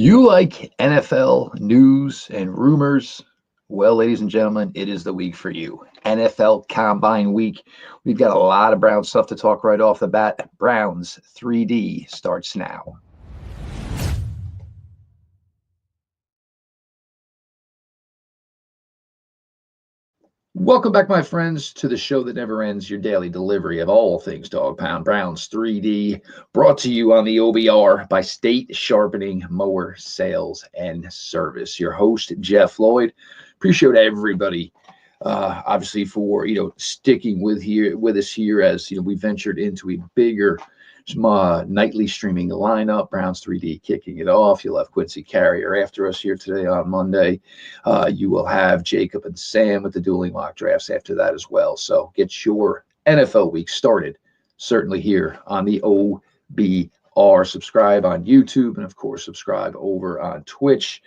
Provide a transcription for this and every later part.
You like NFL news and rumors? Well, ladies and gentlemen, it is the week for you. NFL Combine Week. We've got a lot of Browns stuff to talk right off the bat. Browns 3D starts now. Welcome back, my friends, to the show that never ends, your daily delivery of all things Dog Pound Browns 3D, brought to you on the OBR by State Sharpening Mower Sales and Service. Your host, Jeff Lloyd. Appreciate everybody, obviously, for sticking with us here as we ventured into a bigger nightly streaming lineup. Browns 3D kicking it off. You'll have Quincy Carrier after us here today on Monday. You will have Jacob and Sam with the dueling mock drafts after that as well. So get your NFL week started, certainly here on the OBR. Subscribe on YouTube and, of course, subscribe over on Twitch.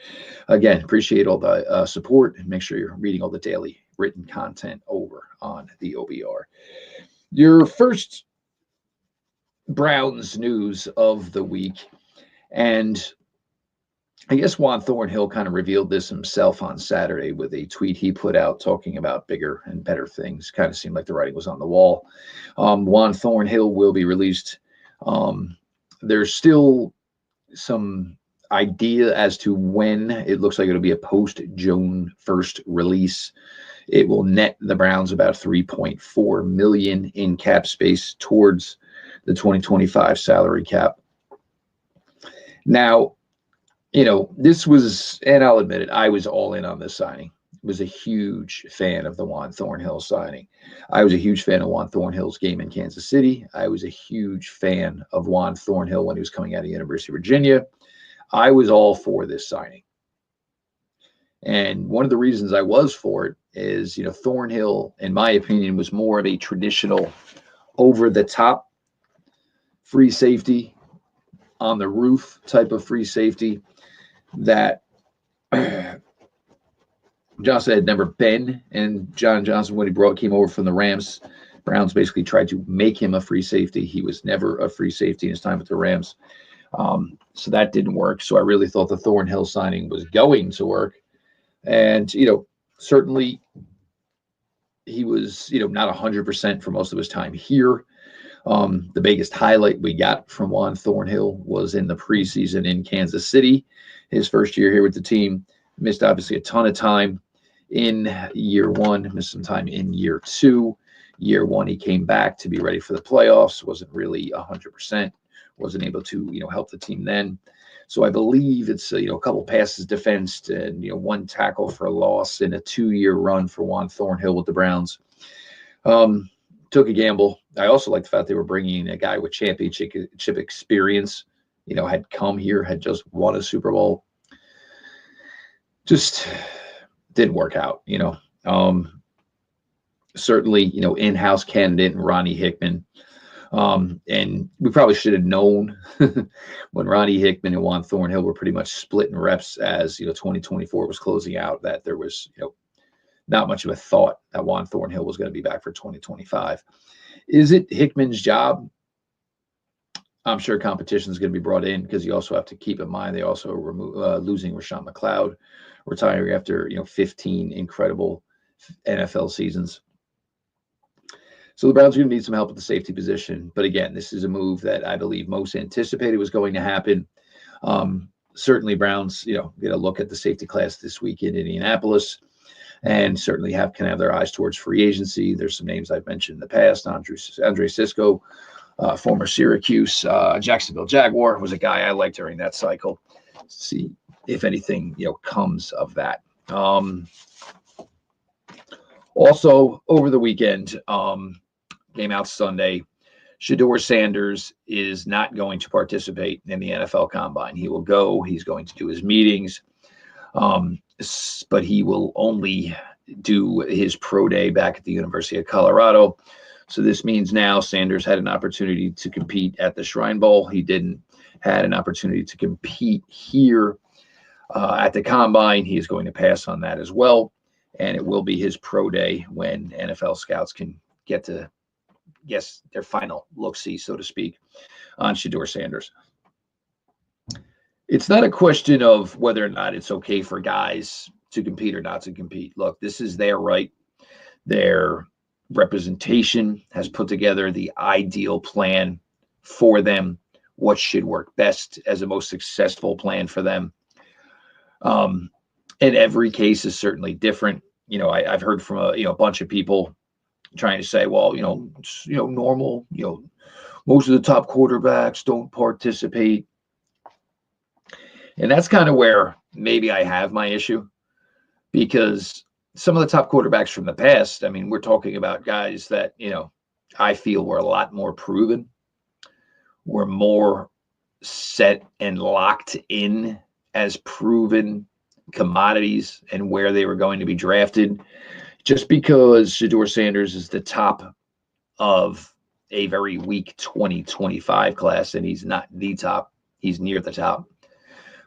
Again, appreciate all the support, and make sure you're reading all the daily written content over on the OBR. Your first Browns news of the week, and I guess Juan Thornhill kind of revealed this himself on Saturday with a tweet he put out talking about bigger and better things. Kind of seemed like the writing was on the wall. Juan Thornhill will be released. There's still some idea as to when. It looks like it'll be a post-June 1st release. It will net the Browns about $3.4 million in cap space towards the 2025 salary cap. Now, this was, and I'll admit it, I was all in on this signing. Was a huge fan of the Juan Thornhill signing. I was a huge fan of Juan Thornhill's game in Kansas City. I was a huge fan of Juan Thornhill when he was coming out of University of Virginia. I was all for this signing. And one of the reasons I was for it is, Thornhill, in my opinion, was more of a traditional over-the-top free safety, on the roof type of free safety that Johnson had never been. And John Johnson, when he came over from the Rams, Browns basically tried to make him a free safety. He was never a free safety in his time with the Rams. So that didn't work. So I really thought the Thornhill signing was going to work. And, certainly he was, not 100% for most of his time here. The biggest highlight we got from Juan Thornhill was in the preseason in Kansas City. His first year here with the team, missed obviously a ton of time in year one, missed some time in year two. Year one, he came back to be ready for the playoffs, wasn't really 100%, wasn't able to, help the team then. So I believe it's, a couple passes defensed and, one tackle for a loss in a 2-year run for Juan Thornhill with the Browns. Took a gamble. I also like the fact they were bringing a guy with championship experience, had come here, had just won a Super Bowl. Just didn't work out, certainly, in-house candidate and Ronnie Hickman. And we probably should have known when Ronnie Hickman and Juan Thornhill were pretty much splitting reps as, 2024 was closing out, that there was, not much of a thought that Juan Thornhill was going to be back for 2025. Is it Hickman's job? I'm sure competition is going to be brought in, because you also have to keep in mind they also losing Rashawn McLeod, retiring after 15 incredible NFL seasons. So the Browns are going to need some help at the safety position. But again, this is a move that I believe most anticipated was going to happen. Certainly Browns, get a look at the safety class this week in Indianapolis, and certainly can have their eyes towards free agency. There's some names I've mentioned in the past. Andre Cisco, former Syracuse, Jacksonville Jaguar, was a guy I liked during that cycle. See if anything, comes of that. Also, over the weekend, came out Sunday, Shedeur Sanders is not going to participate in the NFL Combine. He will go. He's going to do his meetings. But he will only do his pro day back at the University of Colorado. So this means now Sanders had an opportunity to compete at the Shrine Bowl. He didn't had an opportunity to compete here at the Combine. He is going to pass on that as well. And it will be his pro day when NFL scouts can get to guess their final look-see, so to speak, on Shedeur Sanders. It's not a question of whether or not it's okay for guys to compete or not to compete. Look, this is their right. Their representation has put together the ideal plan for them, what should work best as a most successful plan for them. And every case is certainly different. I've heard from a bunch of people trying to say, well, it's, normal, most of the top quarterbacks don't participate. And that's kind of where maybe I have my issue, because some of the top quarterbacks from the past, I mean, we're talking about guys that, I feel were a lot more proven, were more set and locked in as proven commodities and where they were going to be drafted. Just because Shedeur Sanders is the top of a very weak 2025 class, and he's not the top, he's near the top.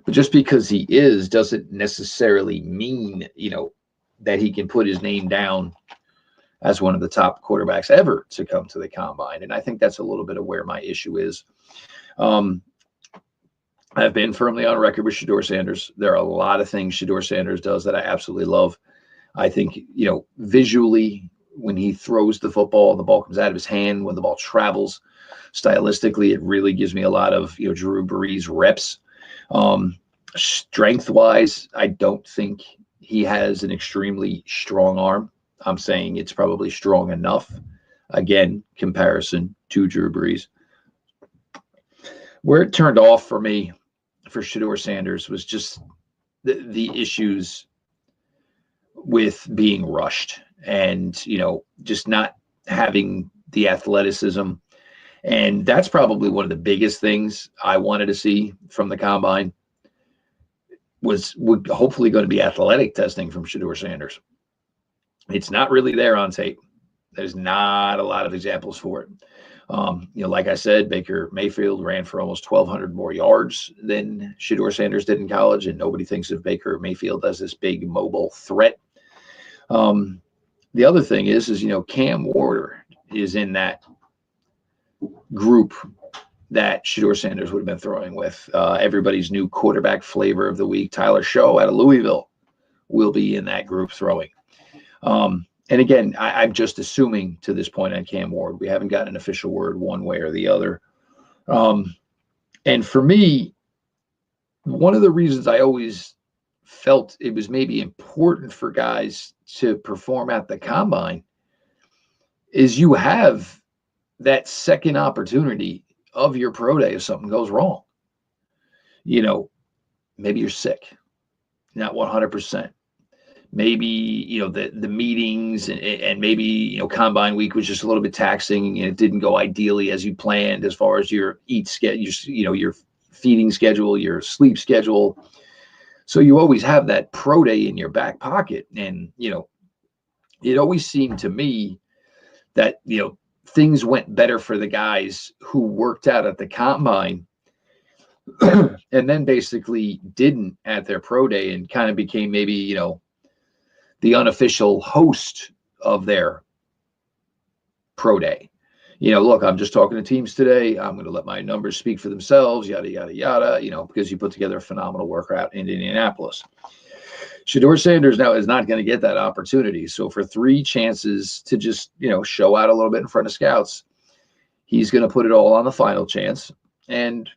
But just because he is doesn't necessarily mean, that he can put his name down as one of the top quarterbacks ever to come to the combine. And I think that's a little bit of where my issue is. I've been firmly on record with Shedeur Sanders. There are a lot of things Shedeur Sanders does that I absolutely love. I think, visually, when he throws the football, the ball comes out of his hand, when the ball travels, stylistically, it really gives me a lot of, Drew Brees reps. Strength-wise, I don't think he has an extremely strong arm. I'm saying it's probably strong enough. Again, comparison to Drew Brees. Where it turned off for me, for Shedeur Sanders, was just the issues with being rushed and, just not having the athleticism. And that's probably one of the biggest things I wanted to see from the combine, was hopefully going to be athletic testing from Shedeur Sanders. It's not really there on tape. There's not a lot of examples for it. Like I said, Baker Mayfield ran for almost 1,200 more yards than Shedeur Sanders did in college, and nobody thinks of Baker Mayfield as this big mobile threat. The other thing is Cam Ward is in that group that Shedeur Sanders would have been throwing with. Everybody's new quarterback flavor of the week, Tyler Show out of Louisville, will be in that group throwing. And again, I'm just assuming to this point on Cam Ward. We haven't gotten an official word one way or the other. And for me, one of the reasons I always felt it was maybe important for guys to perform at the combine is you have that second opportunity of your pro day if something goes wrong. Maybe you're sick, not 100%. Maybe, the meetings and maybe, combine week was just a little bit taxing and it didn't go ideally as you planned as far as your your feeding schedule, your sleep schedule. So you always have that pro day in your back pocket. And, it always seemed to me that, things went better for the guys who worked out at the combine and then basically didn't at their pro day and kind of became maybe, the unofficial host of their pro day. Look, I'm just talking to teams today. I'm going to let my numbers speak for themselves, yada, yada, yada, because you put together a phenomenal workout in Indianapolis. Shedeur Sanders now is not going to get that opportunity. So for 3 chances to just, show out a little bit in front of scouts, he's going to put it all on the final chance. And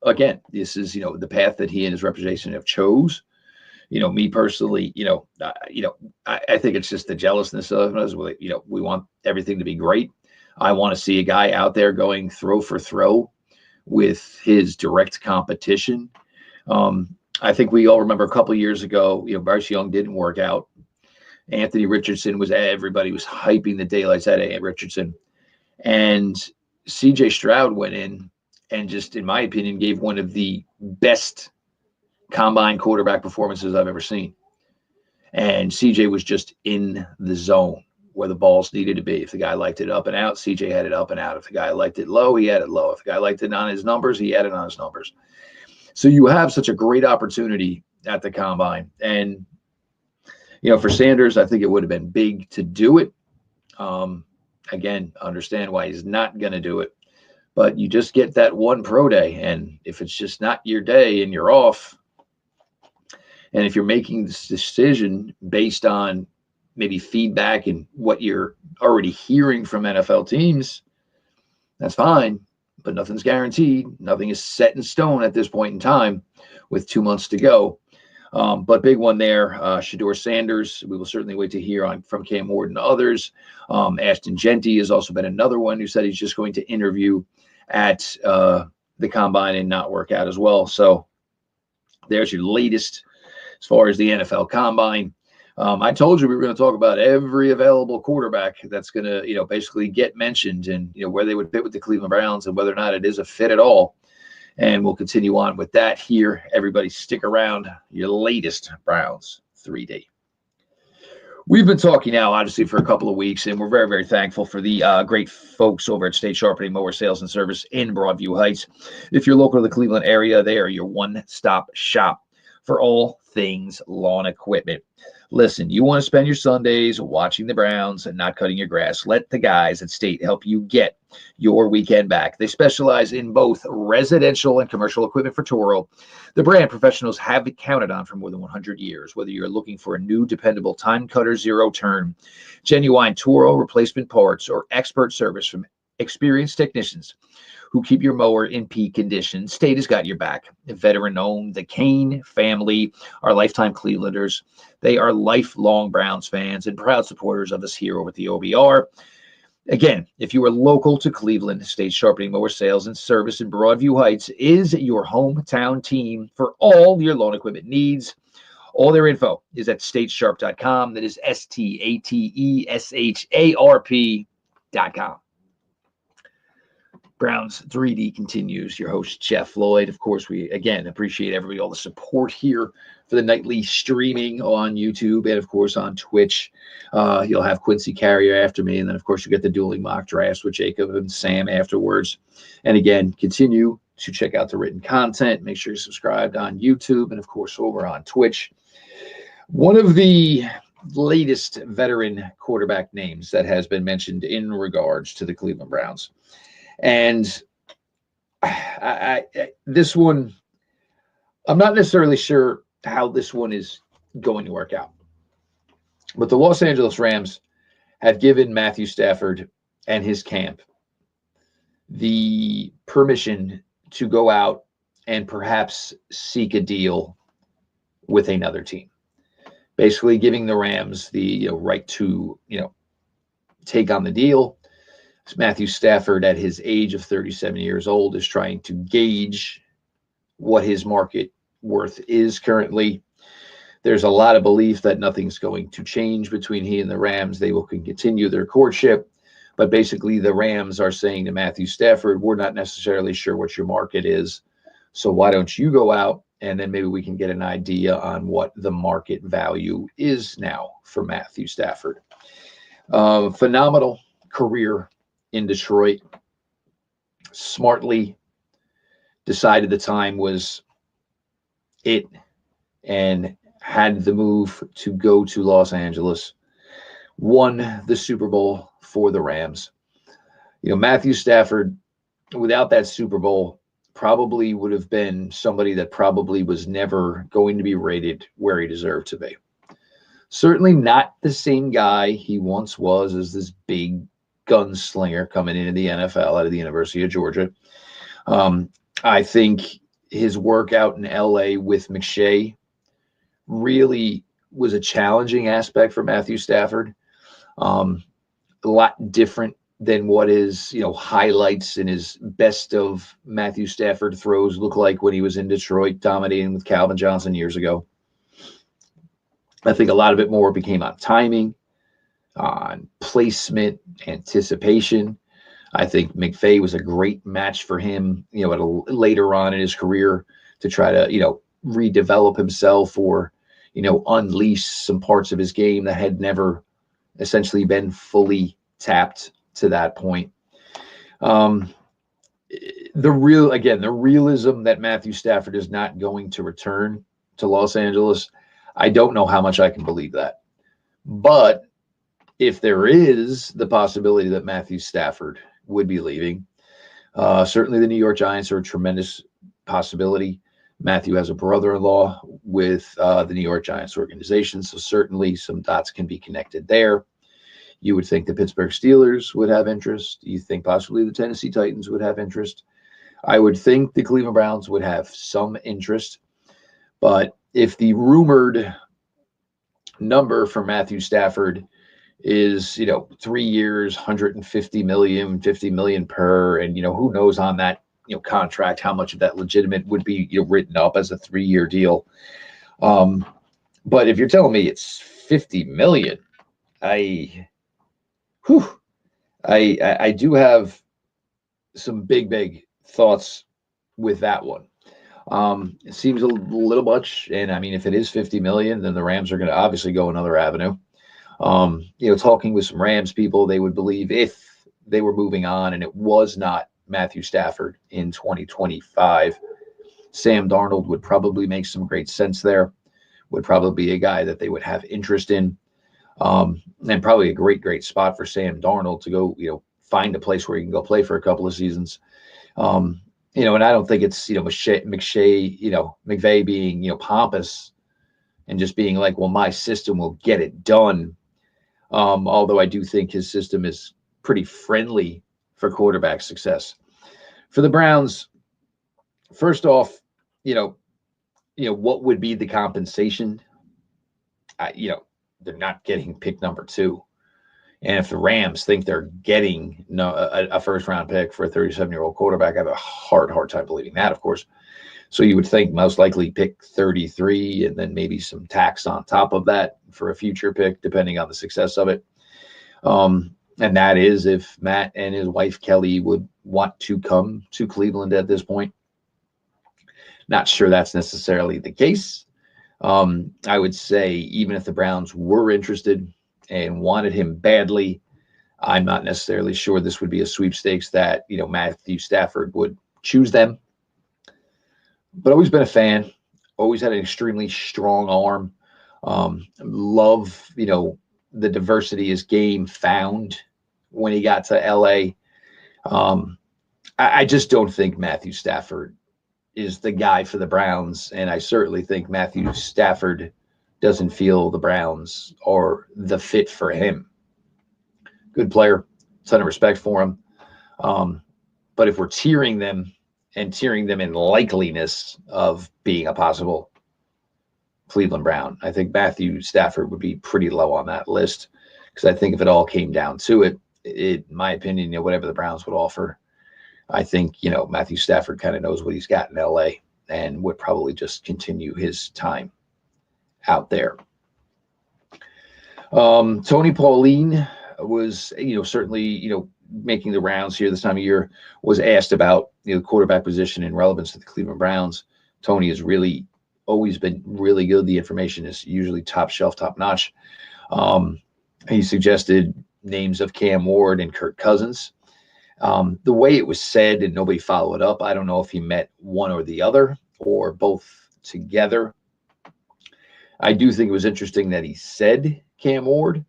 again, this is, the path that he and his representation have chose. Me personally, I think it's just the jealousness of us. We want everything to be great. I want to see a guy out there going throw for throw with his direct competition. I think we all remember a couple of years ago, Bryce Young didn't work out. Anthony Richardson everybody was hyping the daylights out of Richardson. And CJ Stroud went in and just, in my opinion, gave one of the best combine quarterback performances I've ever seen. And CJ was just in the zone where the balls needed to be. If the guy liked it up and out, CJ had it up and out. If the guy liked it low, he had it low. If the guy liked it on his numbers, he had it on his numbers. So you have such a great opportunity at the combine. And, for Sanders, I think it would have been big to do it. Again, understand why he's not going to do it. But you just get that one pro day, and if it's just not your day and you're off, and if you're making this decision based on maybe feedback and what you're already hearing from NFL teams, that's fine, but nothing's guaranteed. Nothing is set in stone at this point in time with 2 months to go. But big one there, Shedeur Sanders. We will certainly wait to hear from Cam Ward and others. Ashton Genty has also been another one who said he's just going to interview at the combine and not work out as well. So there's your latest as far as the NFL combine. I told you we were going to talk about every available quarterback that's going to, basically get mentioned and, where they would fit with the Cleveland Browns and whether or not it is a fit at all. And we'll continue on with that here. Everybody stick around. Your latest Browns 3D. We've been talking now, obviously, for a couple of weeks, and we're very, very thankful for the great folks over at State Sharpening Mower Sales and Service in Broadview Heights. If you're local to the Cleveland area, they are your one-stop shop for all things lawn equipment. Listen, you want to spend your Sundays watching the Browns and not cutting your grass. Let the guys at State help you get your weekend back. They specialize in both residential and commercial equipment for Toro. The brand professionals have been counted on for more than 100 years. Whether you're looking for a new, dependable time cutter, zero turn, genuine Toro replacement parts, or expert service from experienced technicians who keep your mower in peak condition, State has got your back. Veteran-owned, the Kane family are lifetime Clevelanders. They are lifelong Browns fans and proud supporters of us here over at the OBR. Again, if you are local to Cleveland, State Sharpening Mower Sales and Service in Broadview Heights is your hometown team for all your lawn equipment needs. All their info is at statesharp.com. That is STATESHARP.com. Browns 3D continues. Your host, Jeff Lloyd. Of course, we, again, appreciate everybody, all the support here for the nightly streaming on YouTube and, of course, on Twitch. You'll have Quincy Carrier after me, and then, of course, you get the dueling mock drafts with Jacob and Sam afterwards. And, again, continue to check out the written content. Make sure you're subscribed on YouTube and, of course, over on Twitch. One of the latest veteran quarterback names that has been mentioned in regards to the Cleveland Browns. And this one, I'm not necessarily sure how this one is going to work out. But the Los Angeles Rams have given Matthew Stafford and his camp the permission to go out and perhaps seek a deal with another team. Basically giving the Rams the right to, take on the deal. Matthew Stafford, at his age of 37 years old, is trying to gauge what his market worth is currently. There's a lot of belief that nothing's going to change between he and the Rams. They will continue their courtship. But basically, the Rams are saying to Matthew Stafford, we're not necessarily sure what your market is. So why don't you go out, and then maybe we can get an idea on what the market value is now for Matthew Stafford. Phenomenal career in Detroit. Smartly decided the time was it and had the move to go to Los Angeles. Won the Super Bowl for the Rams. Matthew Stafford, without that Super Bowl, probably would have been somebody that probably was never going to be rated where he deserved to be. Certainly not the same guy he once was as this big gunslinger coming into the NFL out of the University of Georgia. I think his work out in LA with McShay really was a challenging aspect for Matthew Stafford. A lot different than what his, highlights in his best of Matthew Stafford throws look like when he was in Detroit dominating with Calvin Johnson years ago. I think a lot of it more became on timing, on placement, anticipation. I think McVay was a great match for him, later on in his career to try to, redevelop himself or, unleash some parts of his game that had never essentially been fully tapped to that point. The realism that Matthew Stafford is not going to return to Los Angeles, I don't know how much I can believe that. But if there is the possibility that Matthew Stafford would be leaving, Certainly the New York Giants are a tremendous possibility. Matthew has a brother-in-law with the New York Giants organization, so certainly some dots can be connected there. You would think the Pittsburgh Steelers would have interest. You think possibly the Tennessee Titans would have interest. I would think the Cleveland Browns would have some interest. But if the rumored number for Matthew Stafford is, 3 years, 150 million, 50 million per, and, who knows on that, contract, how much of that legitimate would be written up as a 3-year deal. But if you're telling me it's 50 million, I do have some big thoughts with that one. It seems a little much, and I mean, if it is 50 million, then the Rams are going to obviously go another avenue. Talking with some Rams people, they would believe if they were moving on and it was not Matthew Stafford in 2025, Sam Darnold would probably make some great sense there, would probably be a guy that they would have interest in, and probably a great spot for Sam Darnold to go, find a place where he can go play for a couple of seasons. And I don't think it's, McVay being, pompous and just being like, well, my system will get it done. Although I do think his system is pretty friendly for quarterback success. For the Browns, first off, what would be the compensation? They're not getting pick number 2. And if the Rams think they're getting a first-round pick for a 37-year-old quarterback, I have a hard time believing that, of course. So you would think most likely pick 33 and then maybe some tax on top of that for a future pick, depending on the success of it. And that is if Matt and his wife Kelly would want to come to Cleveland at this point. Not sure that's necessarily the case. I would say even if the Browns were interested and wanted him badly, I'm not necessarily sure this would be a sweepstakes that, Matthew Stafford would choose them. But always been a fan, always had an extremely strong arm. Love, the diversity his game found when he got to LA. I just don't think Matthew Stafford is the guy for the Browns. And I certainly think Matthew Stafford doesn't feel the Browns are the fit for him. Good player, ton of respect for him. But if we're tiering them in likeliness of being a possible Cleveland Brown, I think Matthew Stafford would be pretty low on that list, because I think if it all came down to it, in my opinion, whatever the Browns would offer, I think, Matthew Stafford kind of knows what he's got in LA and would probably just continue his time out there. Tony Pauline was, certainly, making the rounds here this time of year, was asked about, the quarterback position in relevance to the Cleveland Browns. Tony has really always been really good. The information is usually top shelf, top notch. He suggested names of Cam Ward and Kirk Cousins. The way it was said and nobody followed up, I don't know if he meant one or the other or both together. I do think it was interesting that he said Cam Ward,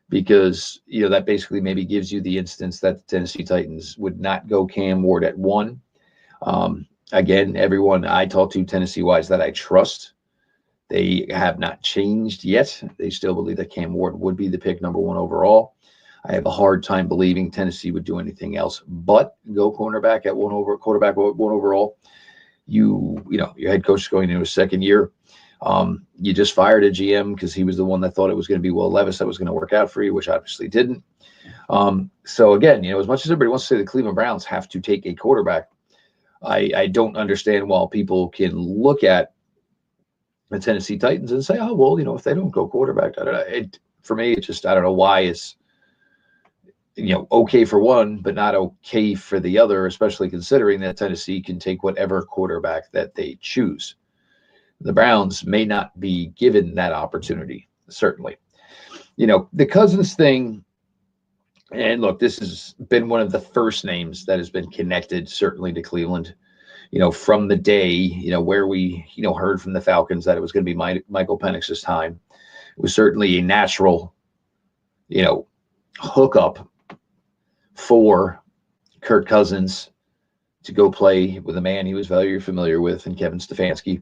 because, that basically maybe gives you the instance that the Tennessee Titans would not go Cam Ward at 1. Again, everyone I talk to Tennessee-wise that I trust, they have not changed yet. They still believe that Cam Ward would be the pick number 1 overall. I have a hard time believing Tennessee would do anything else but go quarterback at 1 overall. Your head coach is going into his second year. You just fired a GM because he was the one that thought it was going to be Will Levis that was going to work out for you, which obviously didn't. So again, as much as everybody wants to say the Cleveland Browns have to take a quarterback, I don't understand why people can look at the Tennessee Titans and say, oh, well, if they don't go quarterback, for me, it's just, I don't know why it's, okay for one, but not okay for the other, especially considering that Tennessee can take whatever quarterback that they choose. The Browns may not be given that opportunity, certainly. The Cousins thing, and look, this has been one of the first names that has been connected, certainly, to Cleveland, from the day, where we, heard from the Falcons that it was going to be Michael Penix's time. It was certainly a natural, hookup for Kirk Cousins to go play with a man he was very familiar with in Kevin Stefanski.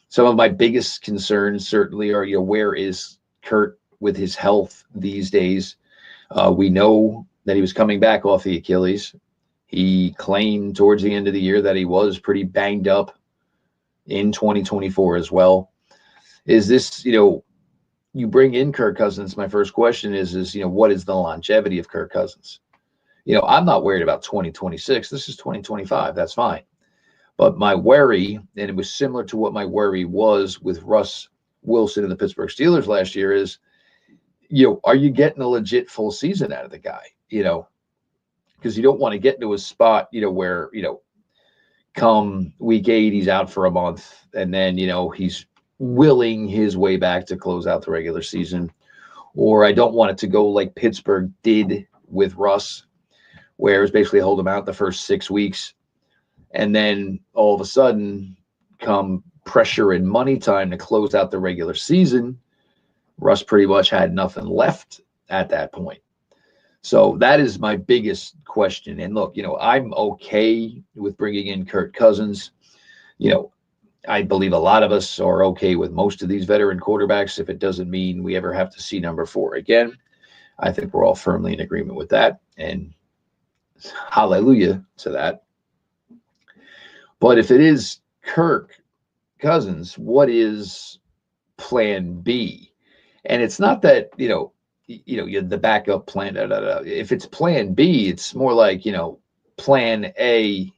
Some of my biggest concerns certainly are, where is Kurt with his health these days? We know that he was coming back off the Achilles. He claimed towards the end of the year that he was pretty banged up in 2024 as well. Is this, you bring in Kirk Cousins. My first question is, what is the longevity of Kirk Cousins? I'm not worried about 2026. This is 2025. That's fine. But my worry, and it was similar to what my worry was with Russ Wilson and the Pittsburgh Steelers last year, is, are you getting a legit full season out of the guy? Because you don't want to get into a spot, where, come week 8, he's out for a month, and then, he's willing his way back to close out the regular season. Or I don't want it to go like Pittsburgh did with Russ, where it was basically hold him out the first 6 weeks. And then all of a sudden, come pressure and money time to close out the regular season, Russ pretty much had nothing left at that point. So that is my biggest question. And look, I'm okay with bringing in Kirk Cousins. I believe a lot of us are okay with most of these veteran quarterbacks if it doesn't mean we ever have to see number 4 again. I think we're all firmly in agreement with that. And hallelujah to that. But if it is Kirk Cousins, what is plan B? And it's not that, the backup plan. If it's plan B, it's more like, plan A.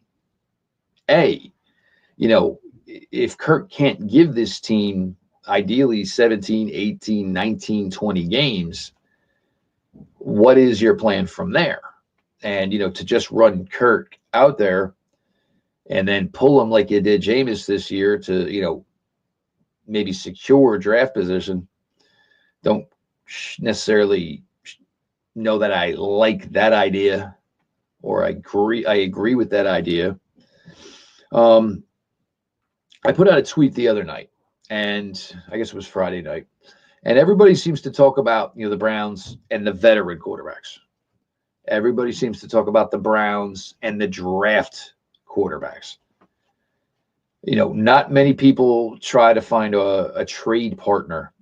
If Kirk can't give this team ideally 17, 18, 19, 20 games, what is your plan from there? And, to just run Kirk out there and then pull him like you did Jameis this year to, maybe secure draft position. Don't necessarily know that I like that idea, or I agree with that idea. I put out a tweet the other night, and I guess it was Friday night, and everybody seems to talk about, the Browns and the veteran quarterbacks. Everybody seems to talk about the Browns and the draft quarterbacks. Not many people try to find a trade partner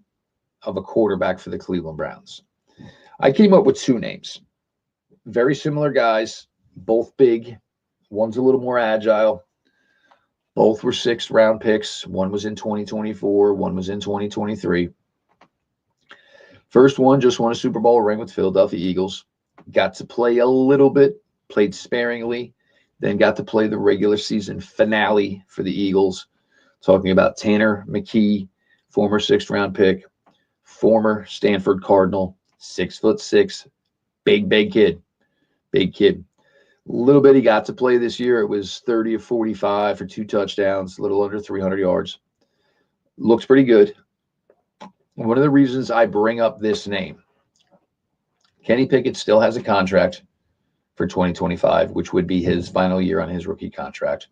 of a quarterback for the Cleveland Browns. I came up with 2 names. Very similar guys, both big. One's a little more agile. Both were 6th round picks. One was in 2024. One was in 2023. First one just won a Super Bowl ring with Philadelphia Eagles. Got to play a little bit, played sparingly, then got to play the regular season finale for the Eagles. Talking about Tanner McKee, former 6th round pick, former Stanford Cardinal, 6'6", big kid. A little bit he got to play this year. It was 30 of 45 for 2 touchdowns, a little under 300 yards. Looks pretty good. One of the reasons I bring up this name, Kenny Pickett still has a contract for 2025, which would be his final year on his rookie contract.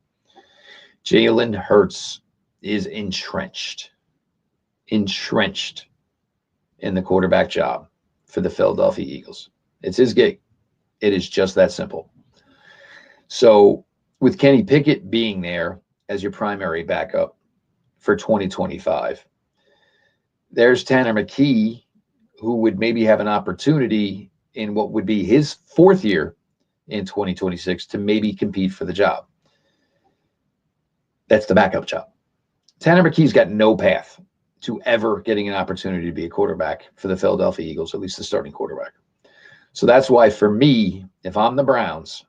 Jalen Hurts is entrenched in the quarterback job for the Philadelphia Eagles. It's his gig. It is just that simple. So with Kenny Pickett being there as your primary backup for 2025, there's Tanner McKee, who would maybe have an opportunity in what would be his 4th year in 2026 to maybe compete for the job. That's the backup job. Tanner McKee's got no path to ever getting an opportunity to be a quarterback for the Philadelphia Eagles, at least the starting quarterback. So that's why, for me, if I'm the Browns,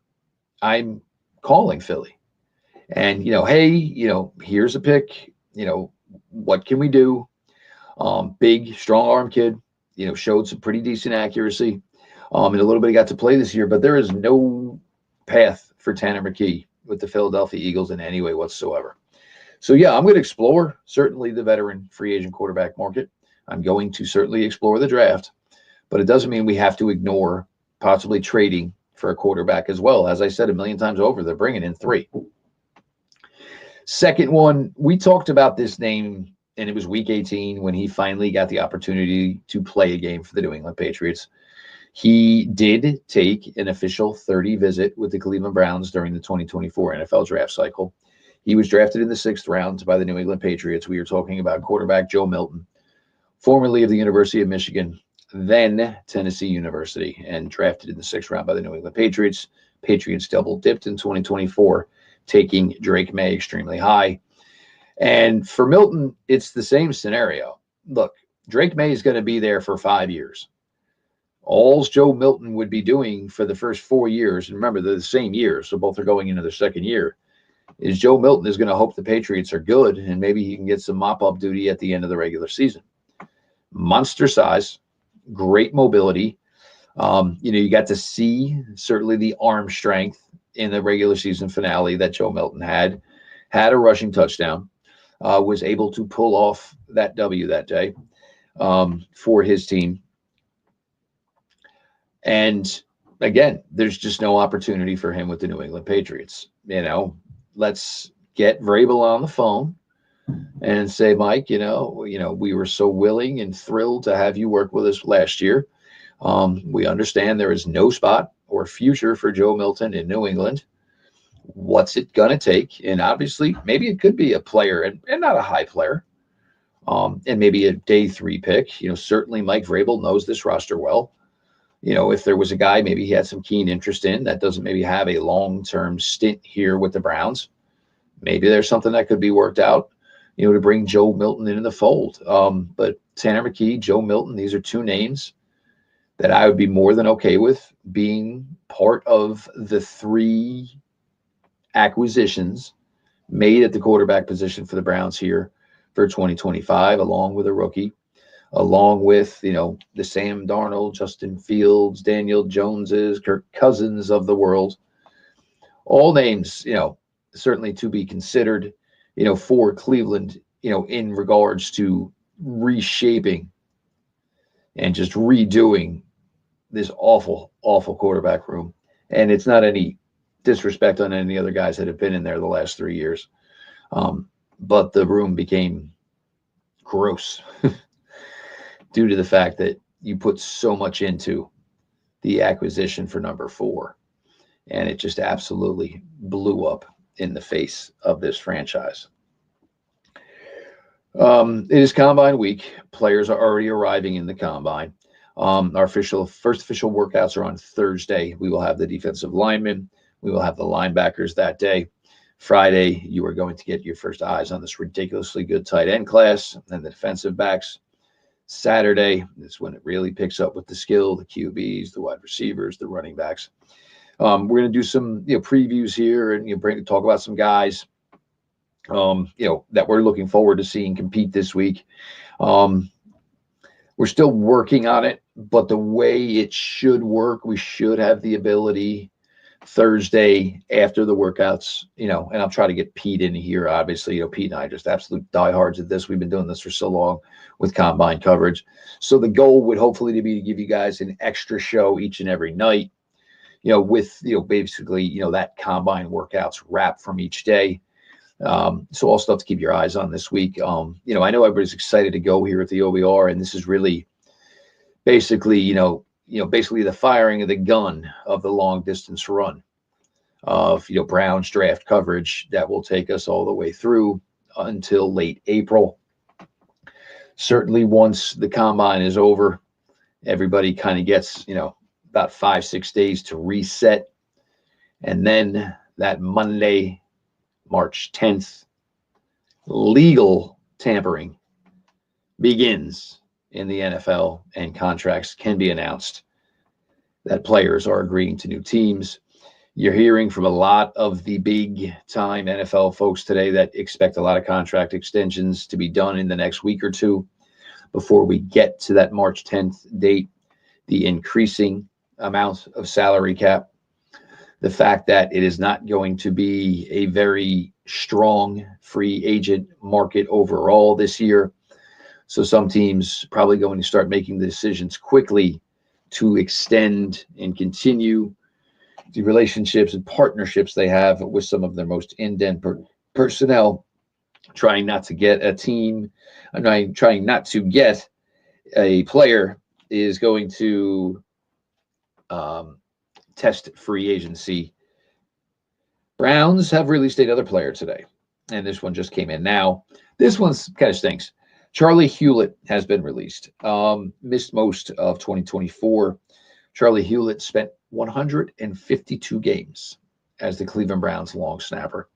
I'm calling Philly. And, hey, here's a pick. What can we do? Big, strong arm kid, showed some pretty decent accuracy. And a little bit he got to play this year, but there is no path for Tanner McKee with the Philadelphia Eagles in any way whatsoever. So, yeah, I'm going to explore certainly the veteran free agent quarterback market. I'm going to certainly explore the draft, but it doesn't mean we have to ignore possibly trading for a quarterback as well. As I said a million times over, they're bringing in 3. Second one, we talked about this name, and it was week 18 when he finally got the opportunity to play a game for the New England Patriots. He did take an official 30 visit with the Cleveland Browns during the 2024 NFL draft cycle. He was drafted in the 6th round by the New England Patriots. We are talking about quarterback Joe Milton, formerly of the University of Michigan, then Tennessee University, and drafted in the 6th round by the New England Patriots. Patriots double dipped in 2024, taking Drake May extremely high. And for Milton, it's the same scenario. Look, Drake May is going to be there for 5 years. All Joe Milton would be doing for the first 4 years, and remember, they're the same year, so both are going into their second year, is Joe Milton is going to hope the Patriots are good, and maybe he can get some mop-up duty at the end of the regular season. Monster size, great mobility. You got to see certainly the arm strength in the regular season finale that Joe Milton had a rushing touchdown, was able to pull off that W that day for his team. And again, there's just no opportunity for him with the New England Patriots. Let's get Vrabel on the phone and say, Mike, we were so willing and thrilled to have you work with us last year. We understand there is no spot or future for Joe Milton in New England. What's it going to take? And obviously, maybe it could be a player and not a high player, and maybe a day 3 pick. Certainly Mike Vrabel knows this roster well. If there was a guy maybe he had some keen interest in that doesn't maybe have a long-term stint here with the Browns, maybe there's something that could be worked out, to bring Joe Milton into the fold. But Tanner McKee, Joe Milton, these are 2 names that I would be more than okay with being part of the 3 acquisitions made at the quarterback position for the Browns here for 2025, along with a rookie, along with, the Sam Darnold, Justin Fields, Daniel Joneses, Kirk Cousins of the world. All names, certainly to be considered, for Cleveland, in regards to reshaping and just redoing this awful, awful quarterback room. And it's not any disrespect on any other guys that have been in there the last 3 years. But the room became gross due to the fact that you put so much into the acquisition for number 4. And it just absolutely blew up in the face of this franchise. It is Combine week. Players are already arriving in the Combine. Our first official workouts are on Thursday. We will have the defensive linemen. We will have the linebackers that day. Friday, you are going to get your first eyes on this ridiculously good tight end class and the defensive backs. Saturday is when it really picks up with the skill, the QBs, the wide receivers, the running backs. We're going to do some previews here and talk about some guys that we're looking forward to seeing compete this week. We're still working on it, but the way it should work, we should have the ability Thursday after the workouts, and I'll try to get Pete in here. Obviously, Pete and I are just absolute diehards at this. We've been doing this for so long with Combine coverage. So the goal would hopefully be to give you guys an extra show each and every night, with, basically, that Combine workouts wrap from each day. So all stuff to keep your eyes on this week. I know everybody's excited to go here at the OBR, and this is really basically, basically the firing of the gun of the long distance run of, Browns draft coverage that will take us all the way through until late April. Certainly once the Combine is over, everybody kind of gets, about 5-6 days to reset. And then that Monday, March 10th, legal tampering begins in the NFL, and contracts can be announced that players are agreeing to new teams. You're hearing from a lot of the big time NFL folks today that expect a lot of contract extensions to be done in the next week or two before we get to that March 10th date. The increasing amount of salary cap, the fact that it is not going to be a very strong free agent market overall this year. So some teams probably going to start making the decisions quickly to extend and continue the relationships and partnerships they have with some of their most in-depth personnel, trying not to get a player is going to test free agency. Browns have released another player today, and this one just came in. Now, this one's kind of stinks. Charlie Hewlett has been released. Missed most of 2024. Charlie Hewlett spent 152 games as the Cleveland Browns long snapper.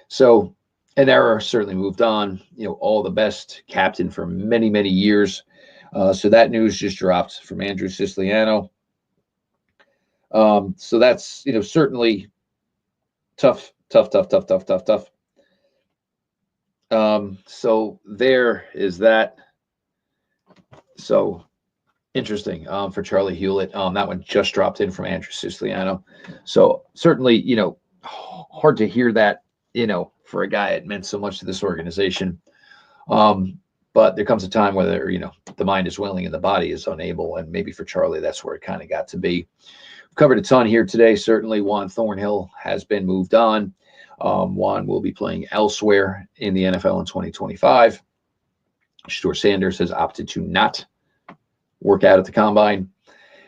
So an era certainly moved on. All the best, captain for many, many years. So that news just dropped from Andrew Siciliano. So that's, certainly tough. So there is that. So interesting for Charlie Hewlett. That one just dropped in from Andrew Siciliano. So certainly, hard to hear that, for a guy that meant so much to this organization. But there comes a time where the mind is willing and the body is unable. And maybe for Charlie, that's where it kind of got to be. We've covered a ton here today. Certainly Juan Thornhill has been moved on. Juan will be playing elsewhere in the NFL in 2025. Shedeur Sanders has opted to not work out at the combine.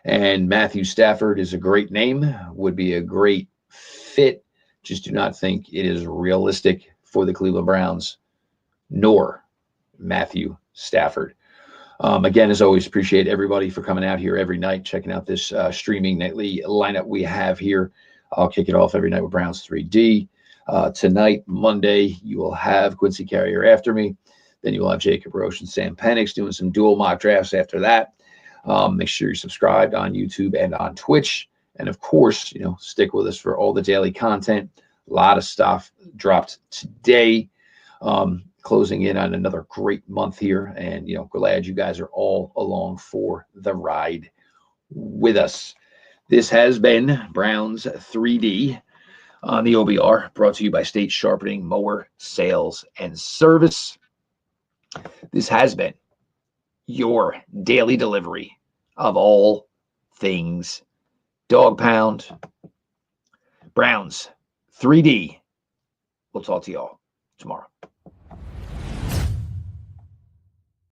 And Matthew Stafford is a great name, would be a great fit. Just do not think it is realistic for the Cleveland Browns, nor Matthew Stafford. Again, as always, appreciate everybody for coming out here every night, checking out this streaming nightly lineup we have here. I'll kick it off every night with Browns 3D. Tonight, Monday, you will have Quincy Carrier after me. Then you will have Jacob Roche and Sam Penix doing some dual mock drafts after that. Make sure you're subscribed on YouTube and on Twitch. And of course, stick with us for all the daily content. A lot of stuff dropped today. Closing in on another great month here. And, glad you guys are all along for the ride with us. This has been Browns 3D on the OBR, brought to you by State Sharpening Mower Sales and Service. This has been your daily delivery of all things Dog Pound. Browns 3D. We'll talk to y'all tomorrow.